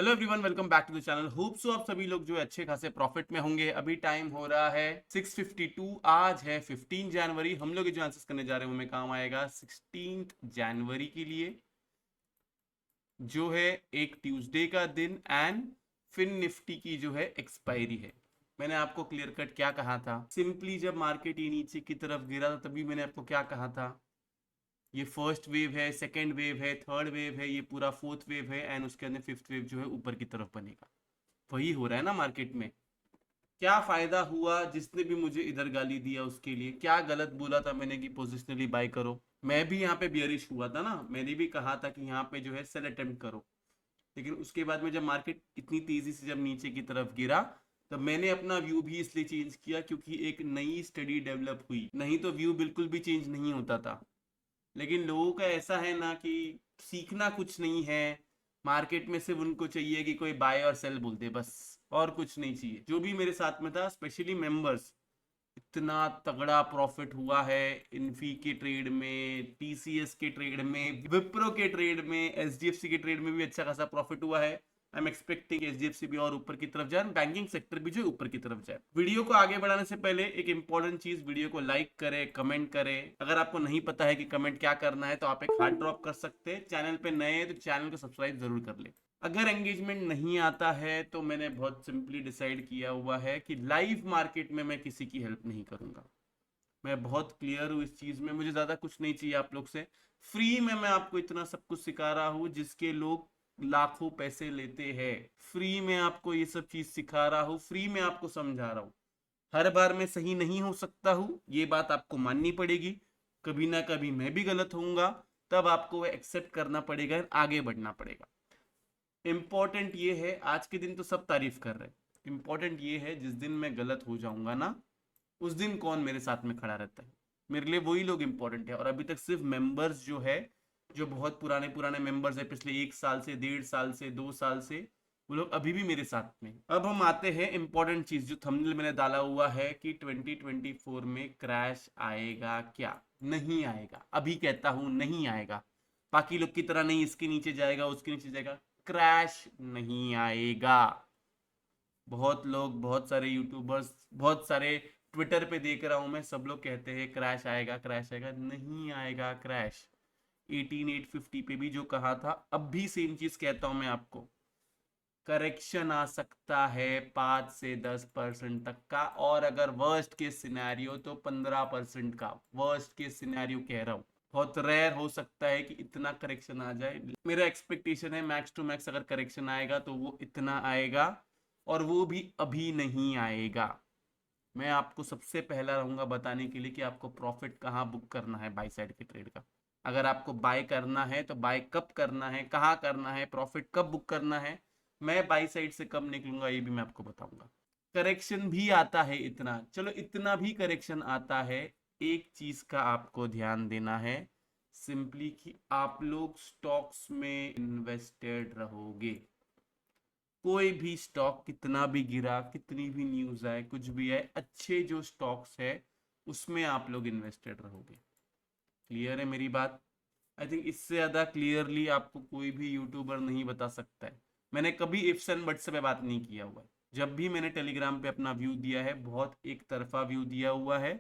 Hello everyone, welcome back to the channel. Hope so आप सभी लोग जो है अच्छे खासे प्रॉफिट में होंगे। अभी टाइम हो रहा है 6:52। आज है 15 जनवरी। हम लोग जो आंसर्स करने जा रहे हैं हमें काम आएगा 16 जनवरी के लिए, जो है एक ट्यूसडे का दिन एंड फिन निफ्टी की जो है एक्सपायरी है। मैंने आपको क्लियर कट क्या कहा था, सिंपली जब मार्केट ये नीचे की तरफ गिरा था तभी मैंने आपको क्या कहा था, ये फर्स्ट वेव है, सेकेंड वेव है, थर्ड वेव है, ये पूरा फोर्थ वेव है एंड उसके अंदर फिफ्थ वेव जो है ऊपर की तरफ बनेगा। वही हो रहा है ना मार्केट में। क्या फायदा हुआ जिसने भी मुझे इधर गाली दिया उसके लिए? क्या गलत बोला था मैंने कि पोजिशनली बाय करो? मैं भी यहाँ पे बियरिश हुआ था ना, मैंने भी कहा था कि यहाँ पे जो है सेल अटेम्प्ट करो। लेकिन उसके बाद में जब मार्केट इतनी तेजी से जब नीचे की तरफ गिरा तब मैंने अपना व्यू भी इसलिए चेंज किया क्योंकि एक नई स्टडी डेवलप हुई, नहीं तो व्यू बिल्कुल भी चेंज नहीं होता था। लेकिन लोगों का ऐसा है ना कि सीखना कुछ नहीं है, मार्केट में सिर्फ उनको चाहिए कि कोई बाय और सेल बोल दे बस, और कुछ नहीं चाहिए। जो भी मेरे साथ में था स्पेशली मेंबर्स, इतना तगड़ा प्रॉफिट हुआ है इन्फी के ट्रेड में, टीसीएस के ट्रेड में, विप्रो के ट्रेड में, एचडीएफसी के ट्रेड में भी अच्छा खासा प्रॉफिट हुआ है। आई एम एक्सपेक्टिंग एचडीएफसी भी और ऊपर की तरफ जाए, बैंकिंग सेक्टर भी जो ऊपर की तरफ जाए। वीडियो को आगे बढ़ाने से पहले एक इंपॉर्टेंट चीज, वीडियो को लाइक करें, कमेंट करें। अगर आपको नहीं पता है कि कमेंट क्या करना है तो आप एक हार्ट ड्रॉप कर सकते हैं। चैनल पे नए हैं तो चैनल को सब्सक्राइब जरूर कर ले। अगर एंगेजमेंट नहीं आता है तो मैंने बहुत सिंपली डिसाइड किया हुआ है कि लाइव मार्केट में मैं किसी की हेल्प नहीं करूंगा। मैं बहुत क्लियर हूँ इस चीज में, मुझे ज्यादा कुछ नहीं चाहिए आप लोग से। फ्री में मैं आपको इतना सब कुछ सिखा रहा हूँ जिसके लोग लाखों पैसे लेते हैं। फ्री में आपको ये सब चीज सिखा रहा हूँ, फ्री में आपको समझा रहा हूँ। हर बार मैं सही नहीं हो सकता हूँ, ये बात आपको माननी पड़ेगी। कभी ना कभी मैं भी गलत होऊंगा, तब आपको एक्सेप्ट करना पड़ेगा, आगे बढ़ना पड़ेगा। इंपॉर्टेंट ये है, आज के दिन तो सब तारीफ कर रहे हैं, इंपॉर्टेंट ये है जिस दिन मैं गलत हो जाऊंगा ना, उस दिन कौन मेरे साथ में खड़ा रहता है। मेरे लिए वही लोग इंपॉर्टेंट है। और अभी तक सिर्फ मेंबर्स जो है, जो बहुत पुराने पुराने मेंबर्स है, पिछले 1 साल से, 1.5 साल से, 2 साल से, वो लोग अभी भी मेरे साथ में। अब हम आते हैं इंपॉर्टेंट चीज जो थंबनेल मैंने डाला हुआ है कि 2024 में क्रैश आएगा क्या? नहीं आएगा, अभी कहता हूं नहीं आएगा। बाकी लोग की तरह नहीं इसके नीचे जाएगा उसके नीचे जाएगा, क्रैश नहीं आएगा। बहुत लोग, बहुत सारे यूट्यूबर्स, बहुत सारे ट्विटर पे देख रहा हूं मैं, सब लोग कहते हैं क्रैश आएगा क्रैश आएगा। नहीं आएगा क्रैश। 18850 पे भी जो कहा था, अब भी सेम चीज कहता हूं मैं आपको। करेक्शन आ सकता है 5 से 10% तक का, और अगर वर्स्ट के सिनेरियो तो 15% का। वर्स्ट के सिनेरियो कह रहा हूं, बहुत रेयर हो सकता है कि इतना करेक्शन आ जाए। मेरा एक्सपेक्टेशन है मैक्स टू मैक्स अगर करेक्शन आएगा तो वो इतना आएगा, और वो भी अभी नहीं आएगा। मैं आपको सबसे पहला रहूंगा बताने के लिए कि आपको प्रॉफिट कहाँ बुक करना है बाई साइड के ट्रेड का। अगर आपको बाय करना है तो बाय कब करना है, कहाँ करना है, प्रॉफिट कब बुक करना है, मैं बाई साइड से कब निकलूंगा ये भी मैं आपको बताऊंगा। करेक्शन भी आता है इतना, चलो इतना भी करेक्शन आता है, एक चीज का आपको ध्यान देना है सिंपली कि आप लोग स्टॉक्स में इन्वेस्टेड रहोगे। कोई भी स्टॉक कितना भी गिरा, कितनी भी न्यूज आए, कुछ भी आए, अच्छे जो स्टॉक्स है उसमें आप लोग इन्वेस्टेड रहोगे। क्लियर है मेरी बात? आई थिंक इससे ज्यादा क्लियरली आपको कोई भी यूट्यूबर नहीं बता सकता है। मैंने कभी इफ्स एंड बट्स पे बात नहीं किया हुआ है। जब भी मैंने टेलीग्राम पे अपना व्यू दिया है, बहुत एक तरफा व्यू दिया हुआ है।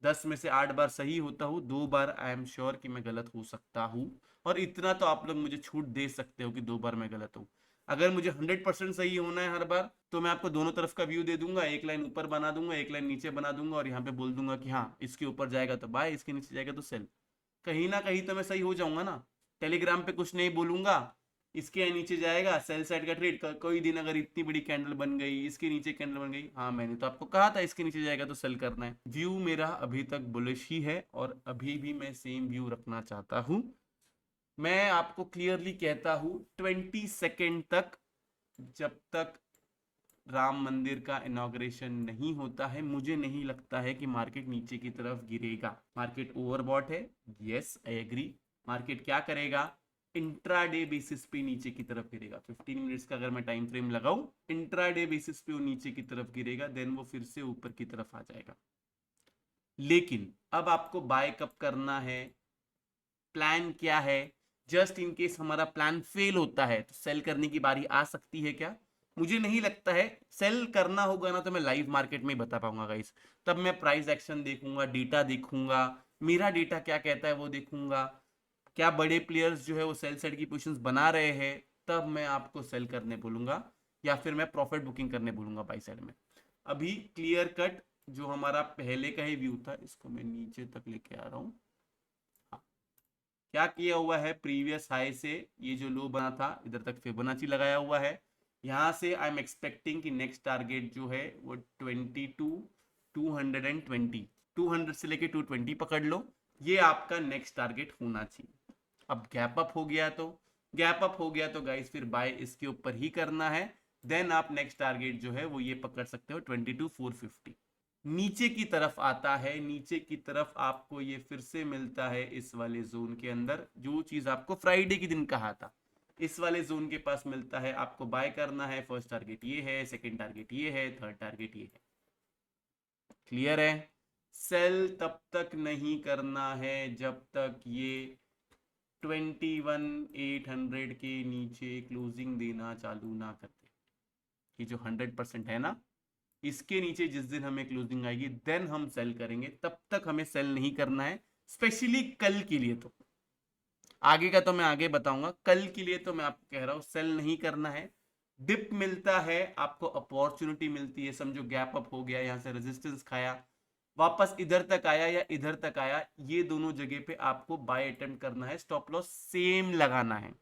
10 में से 8 बार सही होता हूँ, 2 बार आई एम श्योर कि मैं गलत हो सकता हूँ। और इतना तो आप लोग मुझे छूट दे सकते हो कि 2 बार मैं गलत हूँ। अगर मुझे 100% सही होना है हर बार तो मैं आपको दोनों तरफ का व्यू दे दूंगा, एक लाइन ऊपर बना दूंगा, एक लाइन नीचे बना दूंगा, और यहाँ पे बोल दूंगा कि हाँ इसके ऊपर जाएगा तो बाय, इसके नीचे जाएगा तो सेल। कहीं ना कहीं तो मैं सही हो जाऊंगा ना। टेलीग्राम पे कुछ नहीं बोलूंगा, इसके नीचे जाएगा सेल साइड का ट्रेड का, कोई दिन अगर इतनी बड़ी कैंडल बन गई, इसके नीचे कैंडल बन गई, हाँ मैंने तो आपको कहा था इसके नीचे जाएगा तो सेल करना है। व्यू मेरा अभी तक बुलिश ही है और अभी भी मैं सेम व्यू रखना चाहता हूँ। मैं आपको क्लियरली कहता हूँ 22 तक, जब तक राम मंदिर का इनॉग्रेशन नहीं होता है, मुझे नहीं लगता है कि मार्केट नीचे की तरफ गिरेगा। मार्केट ओवरबॉट है, यस आई एग्री। मार्केट क्या करेगा, इंट्राडे बेसिस पे नीचे की तरफ गिरेगा। 15 मिनट्स का अगर मैं टाइम फ्रेम लगाऊं, इंट्राडे बेसिस पे वो नीचे की तरफ गिरेगा, देन वो फिर से ऊपर की तरफ आ जाएगा। लेकिन अब आपको बाय कब करना है, प्लान क्या है? जस्ट इन केस हमारा प्लान फेल होता है तो सेल करने की बारी आ सकती है क्या? मुझे नहीं लगता है। सेल करना होगा ना तो मैं लाइव मार्केट में ही बता पाऊंगा गाइस। तब मैं प्राइस एक्शन देखूंगा, डेटा देखूंगा, मेरा डेटा क्या कहता है वो देखूंगा, क्या बड़े प्लेयर्स जो है वो सेल साइड की पोजीशंस बना रहे हैं, तब मैं आपको सेल करने बोलूंगा या फिर मैं प्रॉफिट बुकिंग करने बोलूंगा बाई साइड में। अभी क्लियर कट जो हमारा पहले का ही व्यू था, इसको मैं नीचे तक लेके आ रहा हूँ। क्या किया हुआ है, प्रीवियस हाई से ये जो लो बना था इधर तक फिबोनाची लगाया हुआ है। यहां से आई एम एक्सपेक्टिंग कि नेक्स्ट टारगेट जो है वो 22 220, 200 से लेके 220 पकड़ लो, ये आपका नेक्स्ट टारगेट होना चाहिए। अब गैप अप हो गया तो गाइस फिर बाय इसके ऊपर ही करना है। देन आप नेक्स्ट टारगेट जो है वो ये पकड़ सकते हो 22 450। नीचे की तरफ आता है, नीचे की तरफ आपको ये फिर से मिलता है इस वाले जोन के अंदर, जो चीज आपको फ्राइडे के दिन कहा था, इस वाले जोन के पास मिलता है, आपको बाय करना है। फर्स्ट टारगेट ये है, सेकंड टारगेट ये है, थर्ड टारगेट ये है। क्लियर है? सेल तब तक नहीं करना है जब तक ये 21 800 के नीचे क्लोजिंग देना चालू ना कर दे। ये जो 100% है ना, इसके नीचे जिस दिन हमें क्लोजिंग आएगी देन हम सेल करेंगे, तब तक हमें सेल नहीं करना है। स्पेशली कल के लिए, तो आगे का तो मैं आगे बताऊंगा, कल के लिए तो मैं आपको कह रहा हूं सेल नहीं करना है। डिप मिलता है आपको, अपॉर्चुनिटी मिलती है, समझो गैप अप हो गया, यहां से रेजिस्टेंस खाया, वापस इधर तक आया या इधर तक आया, ये दोनों जगह पे आपको बाय अटेम्प्ट करना है, स्टॉप लॉस सेम लगाना है।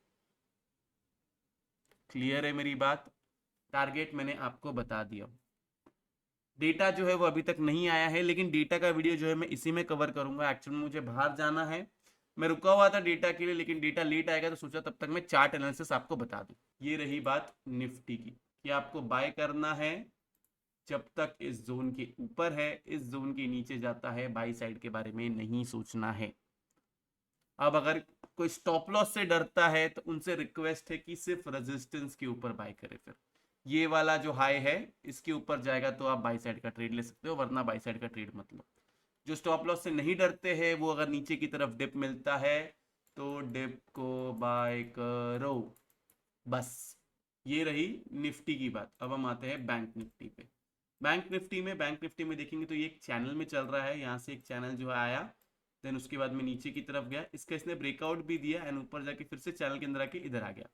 क्लियर है मेरी बात? टारगेट मैंने आपको बता दिया। डेटा जो है वो अभी तक नहीं आया है, लेकिन डेटा का वीडियो जो है मैं इसी में कवर करूंगा। एक्चुअली में मुझे बाहर जाना है, मैं रुका हुआ था डेटा के लिए, लेकिन डेटा लेट आएगा तो सोचा तब तक मैं चार्ट एनालिसिस आपको बता दूं। ये रही बात निफ्टी की, कि आपको बाय करना है जब तक इस जोन के ऊपर है, इस जोन के नीचे जाता है बाई साइड के बारे में नहीं सोचना है। अब अगर कोई स्टॉप लॉस से डरता है तो उनसे रिक्वेस्ट है कि सिर्फ रेजिस्टेंस के ऊपर बाय करे। फिर ये वाला जो हाई है इसके ऊपर जाएगा तो आप बाई साइड का ट्रेड ले सकते हो, वरना बाई साइड का ट्रेड मत लो। जो स्टॉप लॉस से नहीं डरते हैं वो अगर नीचे की तरफ डिप मिलता है तो डिप को बाय करो, बस। ये रही निफ्टी की बात। अब हम आते हैं बैंक निफ्टी पे। बैंक निफ्टी में देखेंगे तो ये एक चैनल में चल रहा है, यहाँ से एक चैनल जो है आया, देन उसके बाद में नीचे की तरफ गया, इसका इसने ब्रेकआउट भी दिया एंड ऊपर जाके फिर से चैनल के अंदर आके इधर आ गया।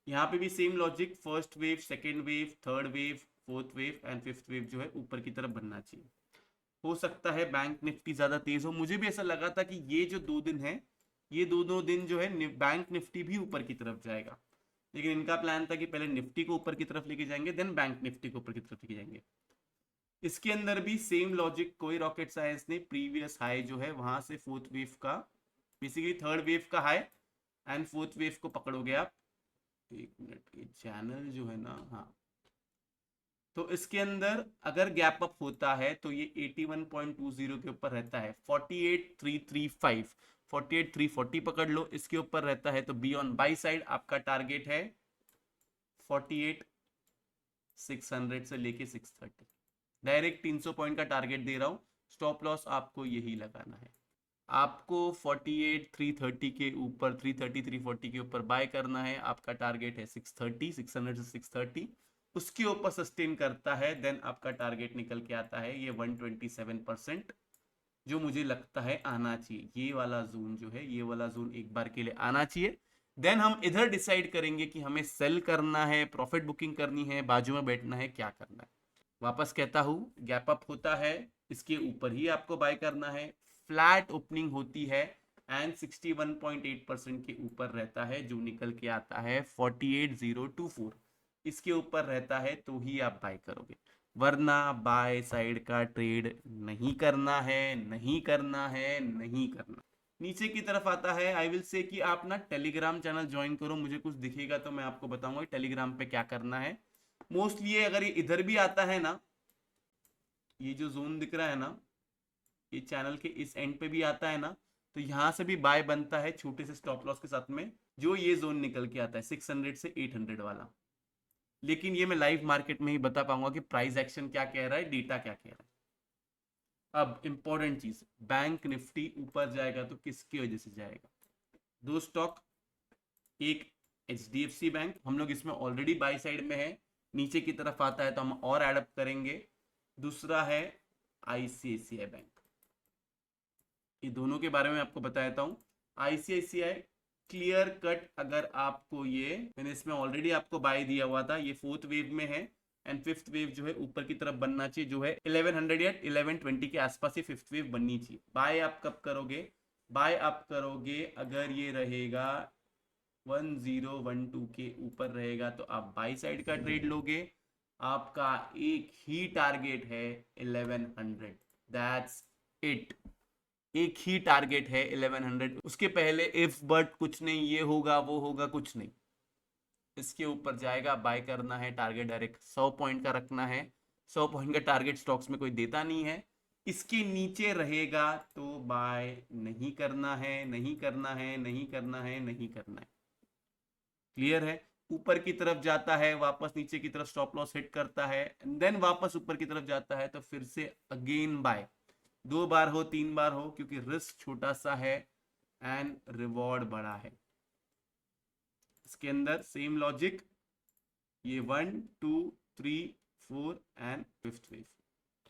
यहाँ पे भी same logic, first wave, second wave, third wave, fourth wave and fifth wave जो है ऊपर की तरफ बनना चाहिए। हो सकता है बैंक निफ्टी ज्यादा तेज हो, मुझे भी ऐसा लगा था कि ये जो 2 दिन है, ये दो दिन जो है बैंक निफ्टी भी ऊपर की तरफ जाएगा, लेकिन इनका प्लान था कि पहले निफ्टी को ऊपर की तरफ लेके जाएंगे देन बैंक निफ्टी को ऊपर की तरफ लेके जाएंगे। इसके अंदर भी सेम लॉजिक, कोई रॉकेट साइंस नहीं। प्रीवियस हाई जो है वहां से फोर्थ वेव का, बेसिकली थर्ड वेव का हाई एंड फोर्थ वेव को पकड़ोगे आप। एक मिनट, ये चैनल जो है ना, हाँ, तो इसके अंदर अगर गैप अप होता है तो ये 81.20 के ऊपर रहता है, 48,335, 48,340 पकड़ लो, इसके ऊपर रहता है तो बी ऑन बाई साइड। आपका टारगेट है 48,600 से लेके 630, डायरेक्ट 300 पॉइंट का टारगेट दे रहा हूं। स्टॉप लॉस आपको यही लगाना है, आपको 48,330 के ऊपर, 330 340 के ऊपर बाय करना है। आपका टारगेट है 630, 600 से 630, उसके ऊपर सस्टेन करता है देन आपका टारगेट निकल के आता है ये 127%, जो मुझे लगता है आना चाहिए। ये वाला जोन जो है, ये वाला जोन एक बार के लिए आना चाहिए, देन हम इधर डिसाइड करेंगे कि हमें सेल करना है, प्रॉफिट बुकिंग करनी है, बाजू में बैठना है, क्या करना है। वापस कहता हूं, गैप अप होता है, इसके ऊपर ही आपको बाय करना है। फ्लैट ओपनिंग होती है एंड 61.8% के ऊपर रहता है, जो निकल के आता है 48,024, इसके ऊपर रहता है तो ही आप बाय करोगे, वरना बाय साइड का ट्रेड नहीं करना है, नहीं करना है, नहीं करना। नीचे की तरफ आता है, आई विल से कि आप ना टेलीग्राम चैनल ज्वाइन करो, मुझे कुछ दिखेगा तो मैं आपको बताऊंगा टेलीग्राम पे क्या करना है। मोस्टली ये अगर ये इधर भी आता है ना, ये जो जोन दिख रहा है ना, ये चैनल के इस एंड पे भी आता है ना, तो यहां से भी बाय बनता है छोटे से स्टॉप लॉस के साथ में, जो ये जोन निकल के आता है 600 से 800 वाला। लेकिन ये मैं लाइव मार्केट में ही बता पाऊंगा कि प्राइस एक्शन क्या कह रहा है, डेटा क्या कह रहा है। अब इंपॉर्टेंट चीज, बैंक निफ्टी ऊपर जाएगा तो किसकी वजह से जाएगा? दो स्टॉक, एक HDFC बैंक, हम लोग इसमें ऑलरेडी बाई साइड में है, नीचे की तरफ आता है तो हम और एडअप करेंगे। दूसरा है ICICI बैंक। ये दोनों के बारे में आपको बता देता हूँ। ICICI क्लियर कट, अगर आपको ये, मैंने इसमें ऑलरेडी आपको बाय दिया हुआ था, ये फोर्थ वेव में है एंड फिफ्थ वेव जो है ऊपर की तरफ बनना चाहिए, जो है 1100 या 1120 के आसपास ये फिफ्थ वेव बननी चाहिए। बाय आप कब करोगे? बाय आप करोगे अगर ये रहेगा 1012 के ऊपर रहेगा तो आप बाई साइड का ट्रेड लोगे। आपका एक ही टारगेट है 1100, दैट्स इट। एक ही टारगेट है 1100, उसके पहले इफ बट कुछ नहीं, ये होगा वो होगा, कुछ नहीं। इसके ऊपर जाएगा, बाय करना है, टारगेट डायरेक्ट 100 पॉइंट का रखना है। 100 पॉइंट का टारगेट स्टॉक्स में कोई देता नहीं है। इसके नीचे रहेगा तो बाय नहीं करना है, नहीं करना है, नहीं करना है, नहीं करना है। क्लियर है? ऊपर की तरफ जाता है, वापस नीचे की तरफ स्टॉप लॉस हिट करता है, देन वापस ऊपर की तरफ जाता है तो फिर से अगेन बाय। 2 बार हो 3 बार हो, क्योंकि रिस्क छोटा सा है एंड रिवॉर्ड बड़ा है। इसके अंदर सेम लॉजिक, ये 1 2 3 4 एंड फिफ्थ वेव।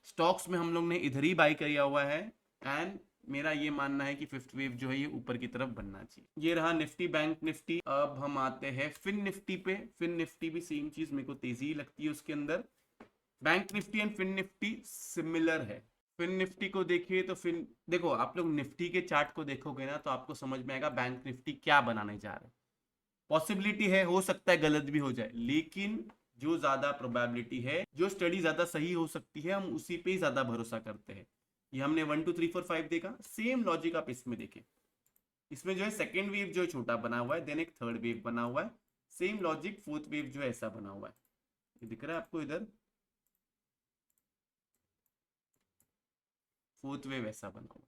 स्टॉक्स में हम लोग ने इधर ही बाय किया हुआ है एंड मेरा ये मानना है कि फिफ्थ वेव जो है ये ऊपर की तरफ बनना चाहिए। ये रहा निफ्टी बैंक निफ्टी। अब हम आते हैं फिन निफ्टी पे। फिन निफ्टी भी सेम चीज, मेरे को तेजी लगती है उसके अंदर। Bank Nifty and Fin Nifty similar है। फिन निफ्टी को देखिए तो फिन, देखो आप लोग निफ्टी के चार्ट को देखोगे ना तो आपको समझ में आएगा बैंक निफ्टी क्या बनाने जा रहा है। पॉसिबिलिटी है, हो सकता है गलत भी हो जाए, लेकिन जो ज्यादा प्रोबेबिलिटी है, जो स्टडी ज्यादा सही हो सकती है, हम उसी पे ही ज्यादा भरोसा करते हैं। ये हमने 1 2 3 4 5 देखा, सेम लॉजिक आप इसमें देखें। इसमें जो है सेकेंड वेव जो है छोटा बना हुआ है, देन एक थर्ड वेव बना हुआ है। सेम लॉजिक फोर्थ वेव जो है ऐसा बना हुआ है, ये दिख रहा है आपको इधर, फोर्थ वेव ऐसा बना हुआ है।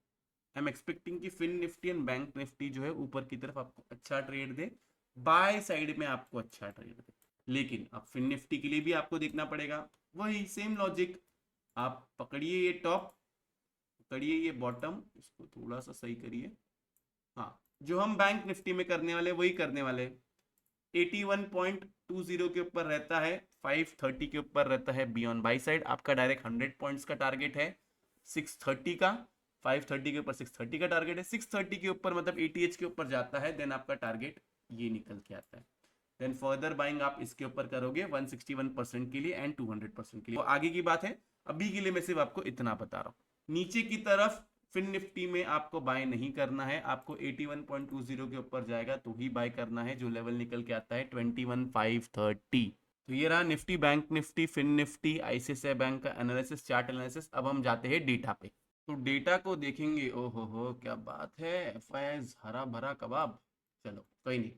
आई एम एक्सपेक्टिंग कि Fin Nifty and Bank Nifty जो है ऊपर की तरफ आपको अच्छा ट्रेड दे, बाय साइड में आपको अच्छा ट्रेड दे। लेकिन अब फिन निफ्टी के लिए भी आपको देखना पड़ेगा, वही सेम लॉजिक। आप पकड़िए ये टॉप, पकड़िए ये बॉटम, इसको थोड़ा सा सही करिए। हाँ, जो हम बैंक निफ्टी में करने वाले वही करने वाले। 81.20 के ऊपर रहता है, 530 के ऊपर रहता है बी ऑन बाई साइड। आपका डायरेक्ट 100 पॉइंट्स का टारगेट है 630 का। 530 के ऊपर 630 का टारगेट है। 630 के ऊपर मतलब 80 के ऊपर जाता है, देन आपका टारगेट ये निकल के आता है। देन फर्दर बाइंग आप इसके ऊपर करोगे 161% के लिए एंड 200% के लिए। वो आगे की बात है, अभी के लिए मैं सिर्फ आपको इतना बता रहा हूँ। नीचे की तरफ फिन निफ्टी में आपको बाय नहीं करना है, आपको 81.20 के ऊपर जाएगा तो ही बाय करना है, जो लेवल निकल के आता है 21,530। तो ये रहा Nifty bank Nifty Fin Nifty ICICI bank का एनालिसिस, चार्ट एनालिसिस। अब हम जाते हैं डेटा पे। तो डेटा को देखेंगे, ओहो हो क्या बात है, FIS हरा भरा कबाब। चलो कोई नहीं।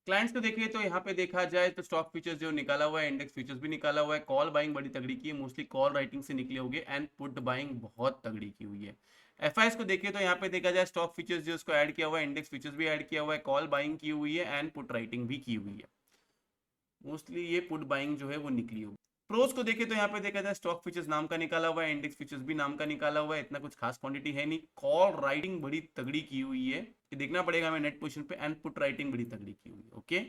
क्लाइंट्स को देखिए तो यहाँ पे देखा जाए तो स्टॉक फ्यूचर्स जो निकाला हुआ है, इंडेक्स फ्यूचर्स भी निकाला हुआ है। कॉल बाइंग बड़ी तगड़ी की है, मोस्टली कॉल राइटिंग से निकले होंगे एंड पुट बाइंग बहुत तगड़ी की हुई है। FIS को देखिए तो यहाँ पे देखा जाए स्टॉक फ्यूचर्स जो उसको ऐड किया हुआ है, इंडेक्स फ्यूचर्स भी ऐड किया हुआ है, कॉल बाइंग की हुई है एंड पुट राइटिंग भी की हुई है। मोस्टली ये पुट बाइंग जो है वो निकली होगी। प्रोस को देखे तो यहाँ पे देखा जाए स्टॉक फ्यूचर्स नाम का निकाला हुआ है, इंडेक्स फ्यूचर्स भी नाम का निकाला हुआ है, इतना कुछ खास क्वांटिटी है नहीं। कॉल राइटिंग बड़ी तगड़ी की हुई है, ये देखना पड़ेगा हमें नेट पोजीशन पे, एंड पुट राइटिंग बड़ी तगड़ी की हुई है। ओके,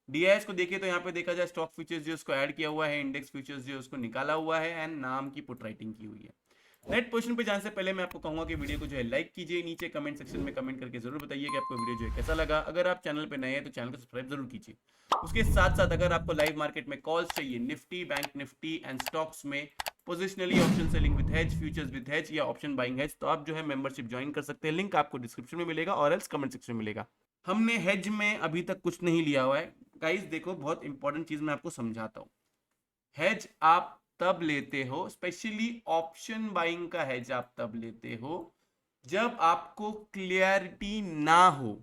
DIS को देखिए तो यहाँ पे देखा जाए स्टॉक फ्यूचर्स जो उसको ऐड किया हुआ है, इंडेक्स फ्यूचर्स जो उसको निकाला हुआ है एंड नाम की पुट राइटिंग की हुई है। नेट पोजीशन पे जाने से पहले मैं आपको कहूंगा कि वीडियो को जो है लाइक कीजिए, नीचे कमेंट सेक्शन में कमेंट करके जरूर बताइए कि आपको वीडियो जो है कैसा लगा। अगर आप चैनल पे नए हैं तो चैनल को सब्सक्राइब जरूर कीजिए। उसके साथ साथ अगर आपको लाइव मार्केट में कॉल्स चाहिए Nifty bank Nifty and stocks में, positionally option selling with hedge, futures with hedge या ऑप्शन बाइंग हेज, तो आप जो है मेंबरशिप ज्वाइन कर सकते हैं। लिंक आपको डिस्क्रिप्शन में मिलेगा और एल्स कमेंट सेक्शन में मिलेगा। हमने हेज में अभी तक कुछ नहीं लिया हुआ है गाइस। देखो बहुत इंपॉर्टेंट चीज मैं आपको समझाता हूँ। हेज आप तब लेते हो, स्पेशली ऑप्शन बाइंग का हेज आप तब लेते हो जब आपको क्लियरिटी ना हो।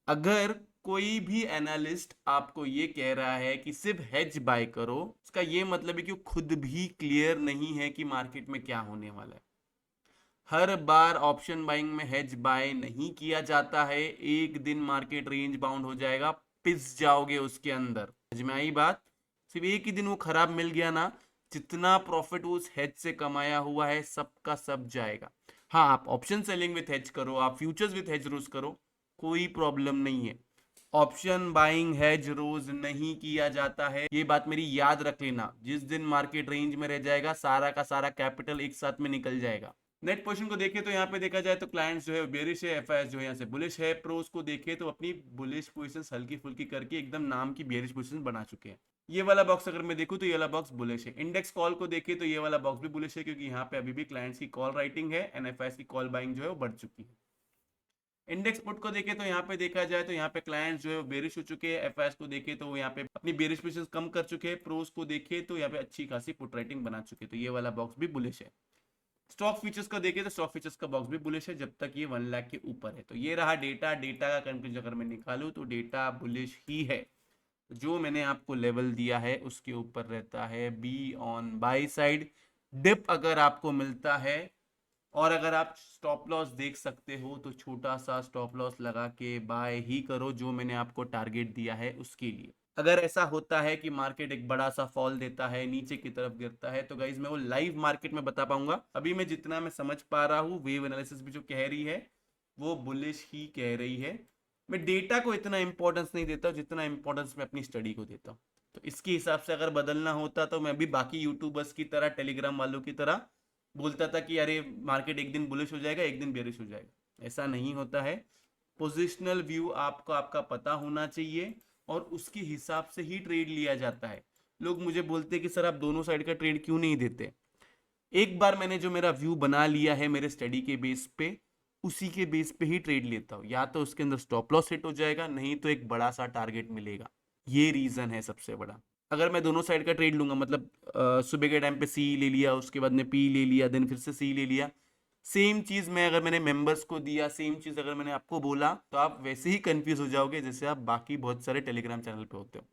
अगर कोई भी एनालिस्ट आपको ये कह रहा है कि सिर्फ हेज बाय करो, उसका ये मतलब है कि वो खुद भी क्लियर नहीं है कि मार्केट में क्या होने वाला है। हर बार ऑप्शन बाइंग में हेज बाय नहीं किया जाता है। एक दिन मार्केट रेंज बाउंड हो जाएगा, पिस जाओगे उसके अंदर। समझ में आई बात? सिर्फ एक ही दिन वो खराब मिल गया ना, जितना प्रॉफिट उस हेज से कमाया हुआ है सबका सब जाएगा। हाँ, आप ऑप्शन सेलिंग विथ हेज करो, आप फ्यूचर्स विथ हेज रोज करो, कोई प्रॉब्लम नहीं है। ऑप्शन बाइंग हेज रोज नहीं किया जाता है, ये बात मेरी याद रख लेना। जिस दिन मार्केट रेंज में रह जाएगा सारा का सारा कैपिटल एक साथ में निकल जाएगा। नेट पोजीशन को देखें तो यहाँ पे देखा जाए तो क्लाइंट्स जो है बेरिश है, एफआईएस जो है यहाँ से बुलिश है। प्रोस को देखें तो अपनी बुलिश पोजीशंस हल्की फुल्की करके एकदम नाम की बेरिश पोजीशन बना चुके हैं। ये वाला बॉक्स अगर मैं देखूं तो ये वाला बॉक्स बुलिश है। इंडेक्स कॉल को देखें तो ये वाला बॉक्स भी बुलिश है, क्योंकि यहाँ पे अभी भी क्लाइंट्स की कॉल राइटिंग है एंड एफआईएस की कॉल बाइंग जो है वो बढ़ चुकी है। इंडेक्स पुट को देखें तो यहाँ पे देखा जाए तो यहाँ पे क्लाइंट्स जो है बेरिश हो चुके हैं। एफआईएस को देखें तो वो यहाँ पे अपनी बेरिश पोजीशंस कम कर चुके हैं। प्रोस को देखें तो यहाँ पे अच्छी खासी पुट राइटिंग बना चुके हैं, तो ये वाला बॉक्स भी बुलिश है। स्टॉक फीचर्स का देखें तो स्टॉक फीचर्स का बॉक्स भी बुलिश है जब तक ये 1 लाख के ऊपर है। तो ये रहा डेटा। डेटा का कंक्लूजन अगर मैं निकालूं तो डेटा बुलिश ही है। जो मैंने आपको लेवल दिया है उसके ऊपर रहता है be on buy side. Dip अगर आपको मिलता है और अगर आप स्टॉप लॉस देख सकते हो तो छोटा सा स्टॉप लॉस लगा के बाय ही करो, जो मैंने आपको टारगेट दिया है उसके लिए। अगर ऐसा होता है कि मार्केट एक बड़ा सा फॉल देता है, नीचे की तरफ गिरता है, तो गाइज मैं वो लाइव मार्केट में बता पाऊंगा। अभी मैं जितना मैं समझ पा रहा हूँ वेव एनालिसिस भी जो कह रही है वो बुलिश ही कह रही है। मैं डेटा को इतना इंपॉर्टेंस नहीं देता जितना इंपॉर्टेंस मैं अपनी स्टडी को देता हूँ। तो इसके हिसाब से अगर बदलना होता तो मैं भी बाकी यूट्यूबर्स की तरह, टेलीग्राम वालों की तरह बोलता था कि अरे मार्केट एक दिन बुलिश हो जाएगा एक दिन बेरिश हो जाएगा। ऐसा नहीं होता है। पोजिशनल व्यू आपको आपका पता होना चाहिए और उसके हिसाब से ही ट्रेड लिया जाता है। लोग मुझे बोलते हैं कि सर आप दोनों साइड का ट्रेड क्यों नहीं देते। एक बार मैंने जो मेरा व्यू बना लिया है मेरे स्टडी के बेस पे, उसी के बेस पे ही ट्रेड लेता हूँ। या तो उसके अंदर स्टॉप लॉस हिट हो जाएगा, नहीं तो एक बड़ा सा टारगेट मिलेगा। ये रीजन है सबसे बड़ा। अगर मैं दोनों साइड का ट्रेड लूंगा, मतलब सुबह के टाइम पे सी ले लिया, उसके बाद में पी ले लिया, देन फिर से सी ले लिया, सेम चीज मैं अगर मैंने मेंबर्स को दिया, सेम चीज अगर मैंने आपको बोला, तो आप वैसे ही कंफ्यूज हो जाओगे जैसे आप बाकी बहुत सारे टेलीग्राम चैनल पे होते हो।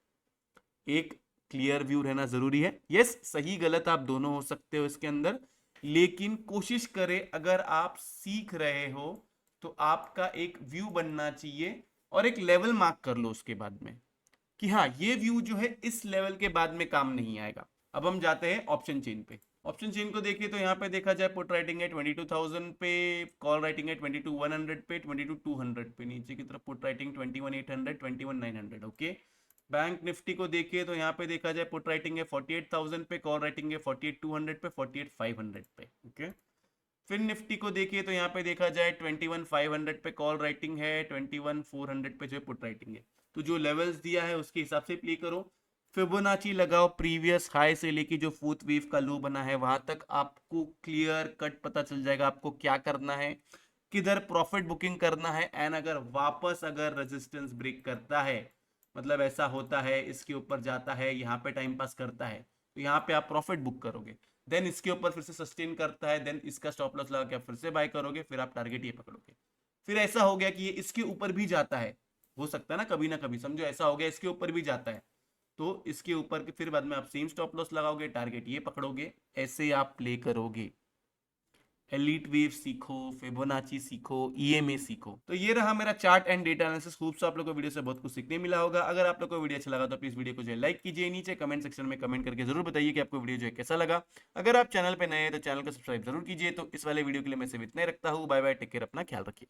एक क्लियर व्यू रहना जरूरी है। यस, सही गलत आप दोनों हो सकते हो इसके अंदर, लेकिन कोशिश करें अगर आप सीख रहे हो तो आपका एक व्यू बनना चाहिए और एक लेवल मार्क कर लो उसके बाद में कि हाँ ये व्यू जो है इस लेवल के बाद में काम नहीं आएगा। अब हम जाते हैं ऑप्शन चेन पे। ऑप्शन चेन को देखिए तो यहाँ पे देखा जाए पुट राइटिंग है 22,000 पे, कॉल राइटिंग है 22,100 पे, 22,200 पे, नीचे की तरफ put writing 21,800, 21,900। Okay. Bank Nifty को देखिए तो यहाँ पे देखा जाए पुट राइटिंग है 48,000 पे, कॉल राइटिंग है 48,200 पे, 48,500 पे। ओके। फिर निफ्टी को देखिए तो यहाँ पे देखा जाए 21,500 पे कॉल राइटिंग है, 21,400 पे जो है पुट राइटिंग है। तो जो लेवल्स दिया है उसके हिसाब से प्ले करो। फिबोनाची लगाओ, प्रीवियस हाई से लेके जो फोर्थ वेव का लो बना है वहां तक आपको क्लियर कट पता चल जाएगा आपको क्या करना है, किधर प्रॉफिट बुकिंग करना है। एंड अगर वापस अगर रेजिस्टेंस ब्रेक करता है, मतलब ऐसा होता है इसके ऊपर जाता है, यहाँ पे टाइम पास करता है, तो यहाँ पे आप प्रॉफिट बुक करोगे। देन इसके ऊपर फिर से सस्टेन करता है, देन इसका स्टॉप लॉस लगा के आप फिर से बाय करोगे, फिर आप टारगेट ये पकड़ोगे। फिर ऐसा हो गया कि ये इसके ऊपर भी जाता है, हो सकता है ना कभी समझो ऐसा हो गया इसके ऊपर भी जाता है, तो इसके ऊपर के फिर बाद में आप सेम स्टॉप लॉस लगाओगे, टारगेट ये पकड़ोगे, ऐसे आप प्ले करोगे। एलीट वेव सीखो, फिबोनाची सीखो, ईएमए सीखो। तो ये रहा मेरा चार्ट एंड डेटा एनालिसिस। खूब से आप लोगों को वीडियो से बहुत कुछ सीखने मिला होगा। अगर आप लोगों को वीडियो अच्छा लगा तो प्लीज वीडियो को जो है लाइक कीजिए, नीचे कमेंट सेक्शन में कमेंट करके जरूर बताइए कि आपको वीडियो जो है कैसा लगा। अगर आप चैनल पे नए हैं तो चैनल को सब्सक्राइब जरूर कीजिए। तो इस वाले वीडियो के लिए मैं सिर्फ इतना ही रखता हूँ। बाय बाय, टेक केयर, अपना ख्याल रखिए।